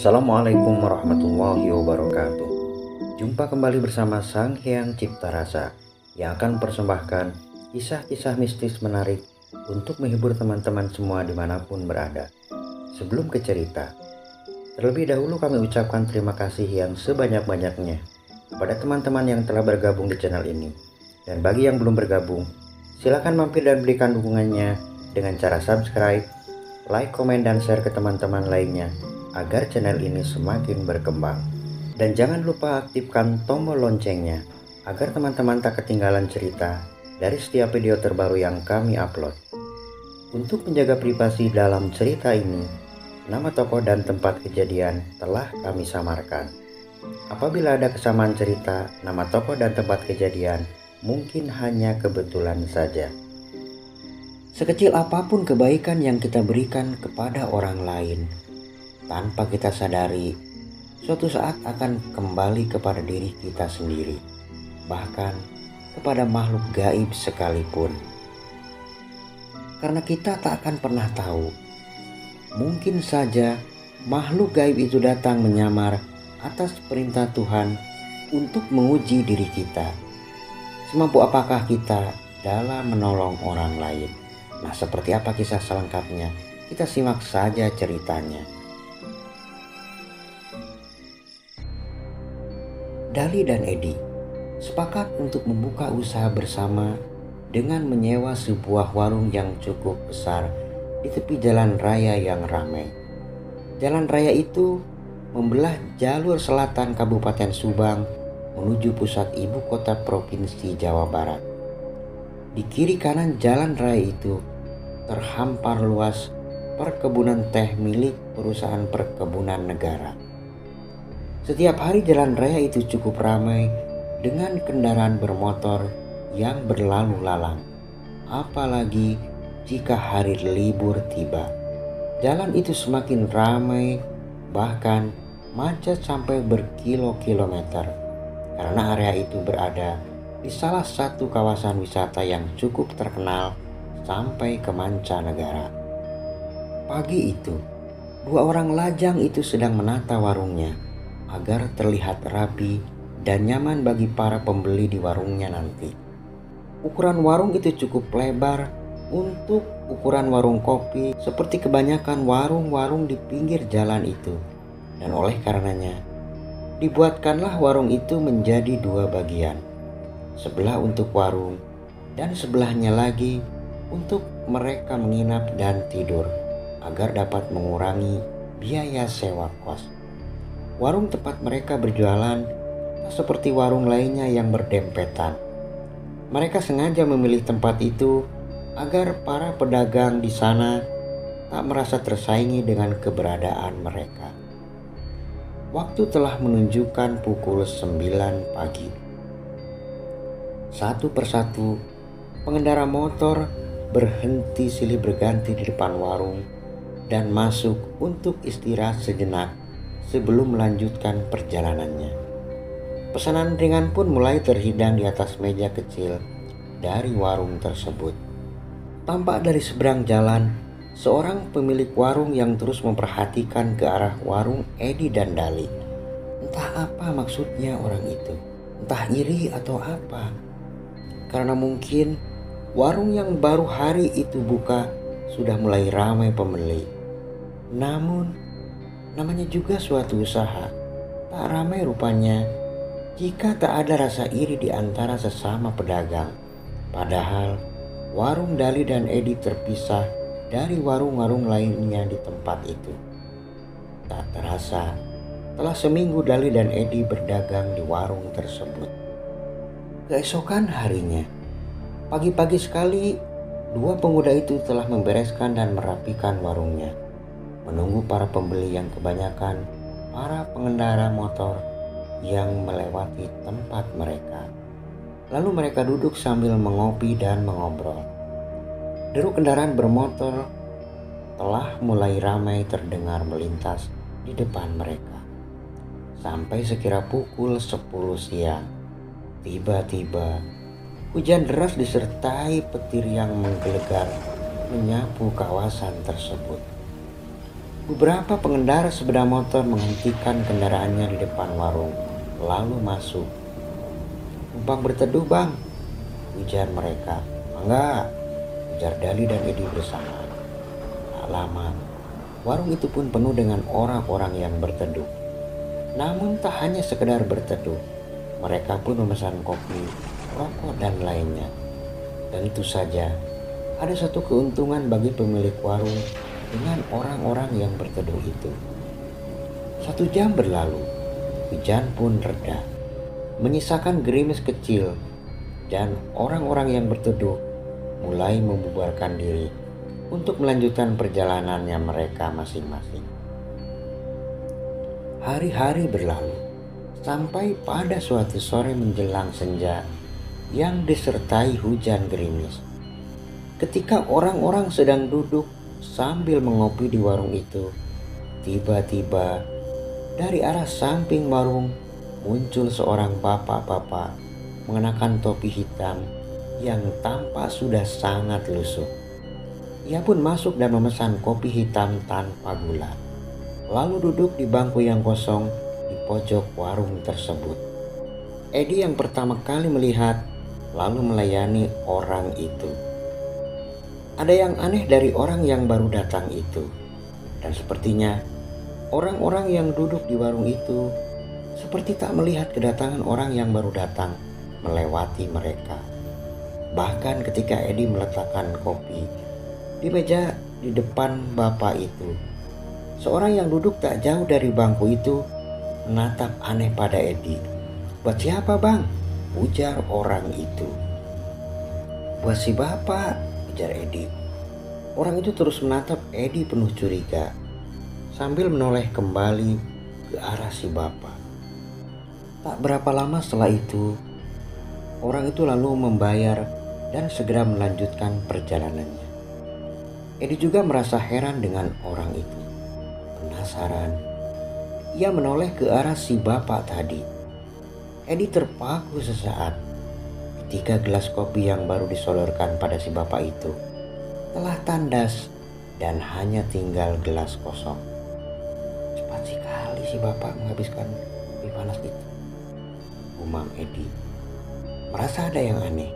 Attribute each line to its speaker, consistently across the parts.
Speaker 1: Assalamualaikum warahmatullahi wabarakatuh. Jumpa kembali bersama Sang Hyang Cipta Rasa yang akan mempersembahkan kisah-kisah mistis menarik untuk menghibur teman-teman semua dimanapun berada. Sebelum ke cerita, terlebih dahulu kami ucapkan terima kasih yang sebanyak-banyaknya kepada teman-teman yang telah bergabung di channel ini. Dan bagi yang belum bergabung, silakan mampir dan berikan dukungannya dengan cara subscribe, like, komen, dan share ke teman-teman lainnya agar channel ini semakin berkembang. Dan jangan lupa aktifkan tombol loncengnya agar teman-teman tak ketinggalan cerita dari setiap video terbaru yang kami upload. Untuk menjaga privasi dalam cerita ini, nama tokoh dan tempat kejadian telah kami samarkan. Apabila ada kesamaan cerita, nama tokoh dan tempat kejadian mungkin hanya kebetulan saja. Sekecil apapun kebaikan yang kita berikan kepada orang lain, tanpa kita sadari, suatu saat akan kembali kepada diri kita sendiri, bahkan kepada makhluk gaib sekalipun. Karena kita tak akan pernah tahu, mungkin saja makhluk gaib itu datang menyamar atas perintah Tuhan untuk menguji diri kita. Semampu apakah kita dalam menolong orang lain? Nah, seperti apa kisah selengkapnya? Kita simak saja ceritanya. Dali dan Edi sepakat untuk membuka usaha bersama dengan menyewa sebuah warung yang cukup besar di tepi jalan raya yang ramai. Jalan raya itu membelah jalur selatan Kabupaten Subang menuju pusat ibu kota Provinsi Jawa Barat. Di kiri kanan jalan raya itu terhampar luas perkebunan teh milik perusahaan perkebunan negara. Setiap hari jalan raya itu cukup ramai dengan kendaraan bermotor yang berlalu lalang. Apalagi jika hari libur tiba. Jalan itu semakin ramai, bahkan macet sampai berkilo-kilometer. Karena area itu berada di salah satu kawasan wisata yang cukup terkenal sampai ke mancanegara. Pagi itu, dua orang lajang itu sedang menata warungnya agar terlihat rapi dan nyaman bagi para pembeli di warungnya nanti. Ukuran warung itu cukup lebar untuk ukuran warung kopi seperti kebanyakan warung-warung di pinggir jalan itu. Dan oleh karenanya, dibuatkanlah warung itu menjadi dua bagian. Sebelah untuk warung dan sebelahnya lagi untuk mereka menginap dan tidur agar dapat mengurangi biaya sewa kos. Warung tempat mereka berjualan tak seperti warung lainnya yang berdempetan. Mereka sengaja memilih tempat itu agar para pedagang di sana tak merasa tersaingi dengan keberadaan mereka. Waktu telah menunjukkan pukul 9 pagi. Satu persatu pengendara motor berhenti silih berganti di depan warung dan masuk untuk istirahat sejenak sebelum melanjutkan perjalanannya. Pesanan ringan pun mulai terhidang di atas meja kecil dari warung tersebut. Tampak dari seberang jalan seorang pemilik warung yang terus memperhatikan ke arah warung Edi dan Dali. Entah apa maksudnya orang itu, entah iri atau apa. Karena mungkin warung yang baru hari itu buka sudah mulai ramai pembeli. Namun namanya juga suatu usaha, tak ramai rupanya jika tak ada rasa iri di antara sesama pedagang. Padahal warung Dali dan Edi terpisah dari warung-warung lainnya di tempat itu. Tak terasa, telah seminggu Dali dan Edi berdagang di warung tersebut. Keesokan harinya, pagi-pagi sekali, dua pemuda itu telah membereskan dan merapikan warungnya, menunggu para pembeli yang kebanyakan para pengendara motor yang melewati tempat mereka. Lalu mereka duduk sambil mengopi dan mengobrol. Deru kendaraan bermotor telah mulai ramai terdengar melintas di depan mereka. Sampai sekira pukul 10 siang, tiba-tiba hujan deras disertai petir yang menggelegar menyapu kawasan tersebut. Beberapa pengendara sepeda motor menghentikan kendaraannya di depan warung, lalu masuk. "Numpang berteduh bang," ujar mereka. "Enggak," ujar Dali dan Edi bersamaan. Tak lama, warung itu pun penuh dengan orang-orang yang berteduh. Namun tak hanya sekedar berteduh, mereka pun memesan kopi, rokok, dan lainnya. Tentu saja, ada satu keuntungan bagi pemilik warung dengan orang-orang yang berteduh itu. 1 jam berlalu, hujan pun reda, menyisakan gerimis kecil, dan orang-orang yang berteduh mulai membubarkan diri untuk melanjutkan perjalanannya mereka masing-masing. Hari-hari berlalu, sampai pada suatu sore menjelang senja yang disertai hujan gerimis. Ketika orang-orang sedang duduk sambil mengopi di warung itu, tiba-tiba dari arah samping warung muncul seorang bapak-bapak mengenakan topi hitam yang tampak sudah sangat lusuh. Ia pun masuk dan memesan kopi hitam tanpa gula, lalu duduk di bangku yang kosong di pojok warung tersebut. Edi yang pertama kali melihat lalu melayani orang itu. Ada yang aneh dari orang yang baru datang itu, dan sepertinya orang-orang yang duduk di warung itu seperti tak melihat kedatangan orang yang baru datang melewati mereka. Bahkan ketika Edi meletakkan kopi di meja di depan bapak itu, seorang yang duduk tak jauh dari bangku itu menatap aneh pada Edi. "Buat siapa bang?" ujar orang itu. "Buat si bapak," ujar Edi. Orang itu terus menatap Edi penuh curiga sambil menoleh kembali ke arah si bapak. Tak berapa lama setelah itu, orang itu lalu membayar dan segera melanjutkan perjalanannya. Edi juga merasa heran dengan orang itu. Penasaran, ia menoleh ke arah si bapak tadi. Edi terpaku sesaat ketika gelas kopi yang baru disodorkan pada si bapak itu telah tandas dan hanya tinggal gelas kosong. Cepat sekali si bapak menghabiskan kopi panas itu, gumam Edi. Merasa ada yang aneh,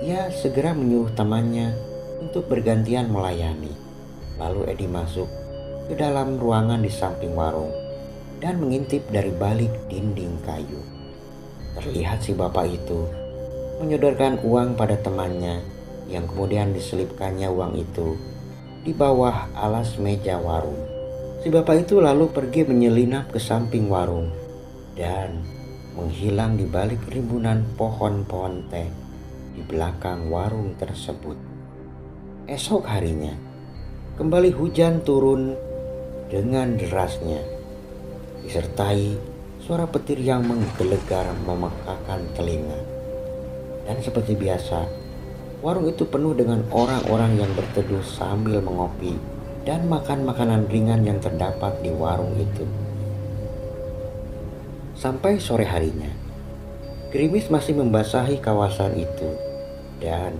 Speaker 1: ia segera menyuruh temannya untuk bergantian melayani. Lalu Edi masuk ke dalam ruangan di samping warung dan mengintip dari balik dinding kayu. Terlihat si bapak itu menyodorkan uang pada temannya yang kemudian diselipkannya uang itu di bawah alas meja warung. Si bapak itu lalu pergi menyelinap ke samping warung dan menghilang di balik rimbunan pohon-pohon teh di belakang warung tersebut. Esok harinya, kembali hujan turun dengan derasnya, disertai suara petir yang menggelegar memekakan telinga. Dan seperti biasa, warung itu penuh dengan orang-orang yang berteduh sambil mengopi dan makan makanan ringan yang terdapat di warung itu. Sampai sore harinya, gerimis masih membasahi kawasan itu, dan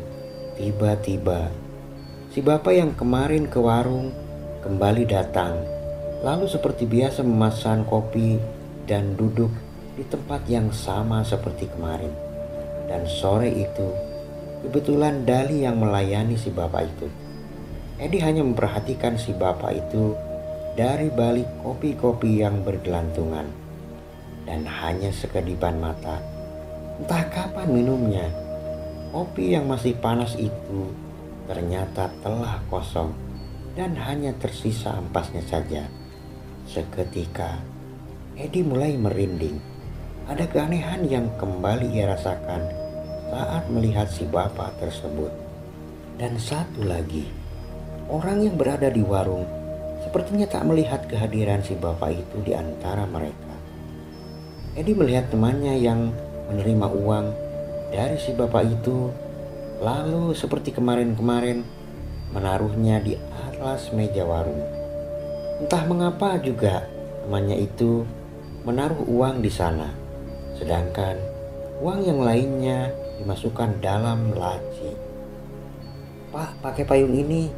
Speaker 1: tiba-tiba si bapak yang kemarin ke warung kembali datang, lalu seperti biasa memesan kopi dan duduk di tempat yang sama seperti kemarin. Dan sore itu, kebetulan Dali yang melayani si bapak itu. Edi hanya memperhatikan si bapak itu dari balik kopi-kopi yang bergelantungan, dan hanya sekedipan mata, entah kapan minumnya, kopi yang masih panas itu ternyata telah kosong dan hanya tersisa ampasnya saja. Seketika Edi mulai merinding. Ada keanehan yang kembali ia rasakan saat melihat si bapak tersebut. Dan satu lagi, orang yang berada di warung sepertinya tak melihat kehadiran si bapak itu di antara mereka. Edi melihat temannya yang menerima uang dari si bapak itu, lalu seperti kemarin-kemarin menaruhnya di atas meja warung. Entah mengapa juga temannya itu menaruh uang di sana, sedangkan uang yang lainnya dimasukkan dalam laci. "Pak, pakai payung ini,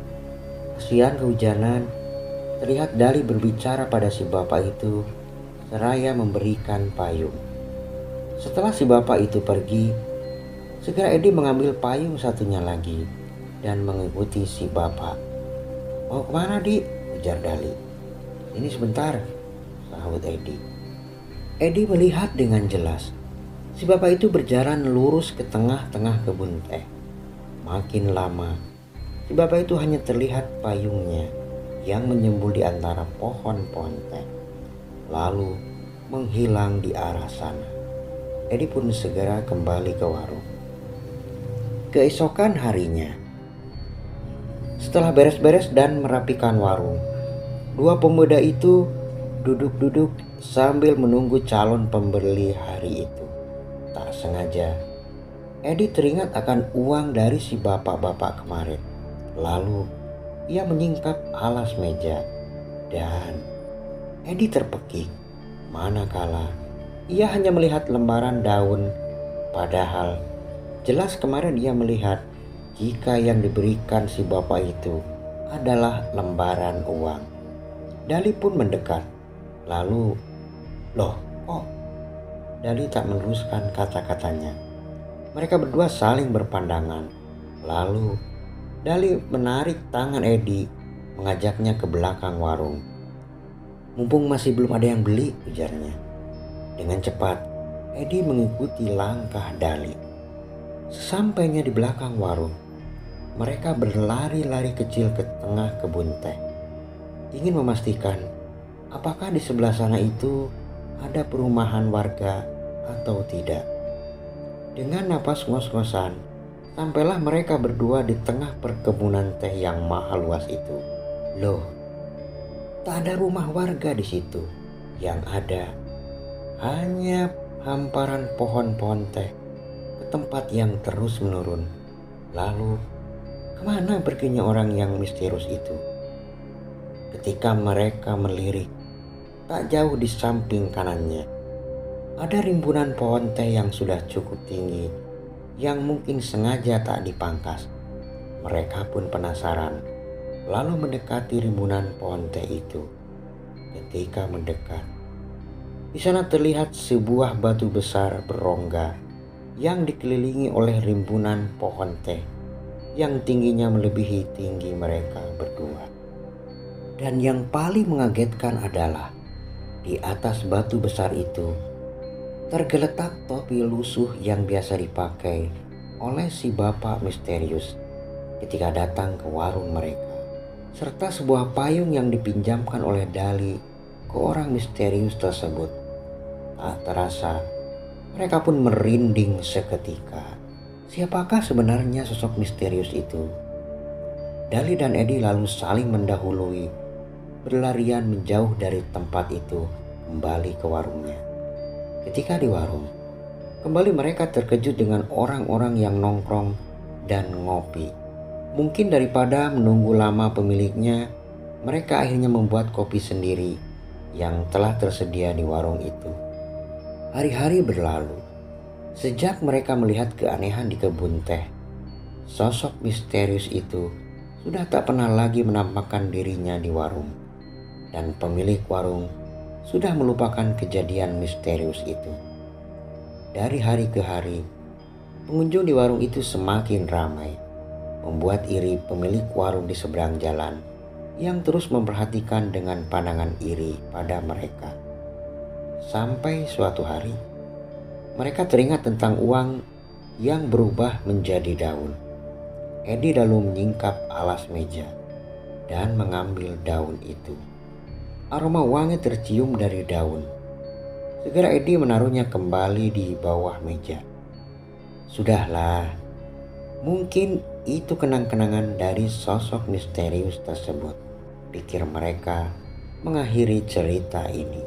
Speaker 1: kasihan kehujanan," terlihat Dali berbicara pada si bapak itu seraya memberikan payung. Setelah si bapak itu pergi, segera Edi mengambil payung satunya lagi dan mengikuti si bapak. "Mau kemana, Di?" ujar Dali. "Ini sebentar," sahut Edi. Edi melihat dengan jelas. Si bapak itu berjalan lurus ke tengah-tengah kebun teh. Makin lama, si bapak itu hanya terlihat payungnya yang menyembul di antara pohon-pohon teh, lalu menghilang di arah sana. Edi pun segera kembali ke warung. Keesokan harinya, setelah beres-beres dan merapikan warung, dua pemuda itu duduk-duduk sambil menunggu calon pembeli hari itu. Tak sengaja, Edi teringat akan uang dari si bapak-bapak kemarin. Lalu ia menyingkap alas meja dan Edi terpekik manakala ia hanya melihat lembaran daun, padahal jelas kemarin ia melihat jika yang diberikan si bapak itu adalah lembaran uang. Dali pun mendekat. Lalu, "Loh, kok?" Dali tak meneruskan kata-katanya. Mereka berdua saling berpandangan. Lalu Dali menarik tangan Edi, mengajaknya ke belakang warung. "Mumpung masih belum ada yang beli," ujarnya. Dengan cepat, Edi mengikuti langkah Dali. Sesampainya di belakang warung, mereka berlari-lari kecil ke tengah kebun teh, ingin memastikan apakah di sebelah sana itu ada perumahan warga atau tidak. Dengan napas ngos-ngosan, sampailah mereka berdua di tengah perkebunan teh yang maha luas itu. Loh, tak ada rumah warga di situ. Yang ada hanya hamparan pohon-pohon teh ke tempat yang terus menurun. Lalu, kemana perginya orang yang misterius itu? Ketika mereka melirik, tak jauh di samping kanannya, ada rimbunan pohon teh yang sudah cukup tinggi, yang mungkin sengaja tak dipangkas. Mereka pun penasaran, lalu mendekati rimbunan pohon teh itu. Ketika mendekat, di sana terlihat sebuah batu besar berongga yang dikelilingi oleh rimbunan pohon teh yang tingginya melebihi tinggi mereka berdua. Dan yang paling mengagetkan adalah di atas batu besar itu tergeletak topi lusuh yang biasa dipakai oleh si bapak misterius ketika datang ke warung mereka, serta sebuah payung yang dipinjamkan oleh Dali ke orang misterius tersebut. Tak terasa, mereka pun merinding seketika. Siapakah sebenarnya sosok misterius itu? Dali dan Edi lalu saling mendahului, berlarian menjauh dari tempat itu, kembali ke warungnya. Ketika di warung, kembali mereka terkejut dengan orang-orang yang nongkrong dan ngopi. Mungkin daripada menunggu lama pemiliknya, mereka akhirnya membuat kopi sendiri yang telah tersedia di warung itu. Hari-hari berlalu. Sejak mereka melihat keanehan di kebun teh, sosok misterius itu sudah tak pernah lagi menampakkan dirinya di warung. Dan pemilik warung sudah melupakan kejadian misterius itu. Dari hari ke hari, pengunjung di warung itu semakin ramai, membuat iri pemilik warung di seberang jalan yang terus memperhatikan dengan pandangan iri pada mereka. Sampai suatu hari, mereka teringat tentang uang yang berubah menjadi daun. Edi lalu menyingkap alas meja dan mengambil daun itu. Aroma wangi tercium dari daun. Segera Edi menaruhnya kembali di bawah meja. Sudahlah, mungkin itu kenang-kenangan dari sosok misterius tersebut, pikir mereka mengakhiri cerita ini.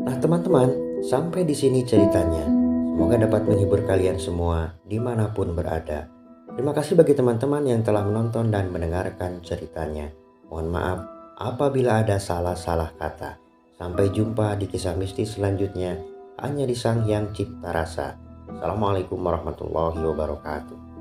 Speaker 1: Nah teman-teman, sampai di sini ceritanya. Semoga dapat menghibur kalian semua dimanapun berada. Terima kasih bagi teman-teman yang telah menonton dan mendengarkan ceritanya. Mohon maaf apabila ada salah-salah kata. Sampai jumpa di kisah mistis selanjutnya hanya di Sang Hyang Cipta Rasa. Assalamualaikum warahmatullahi wabarakatuh.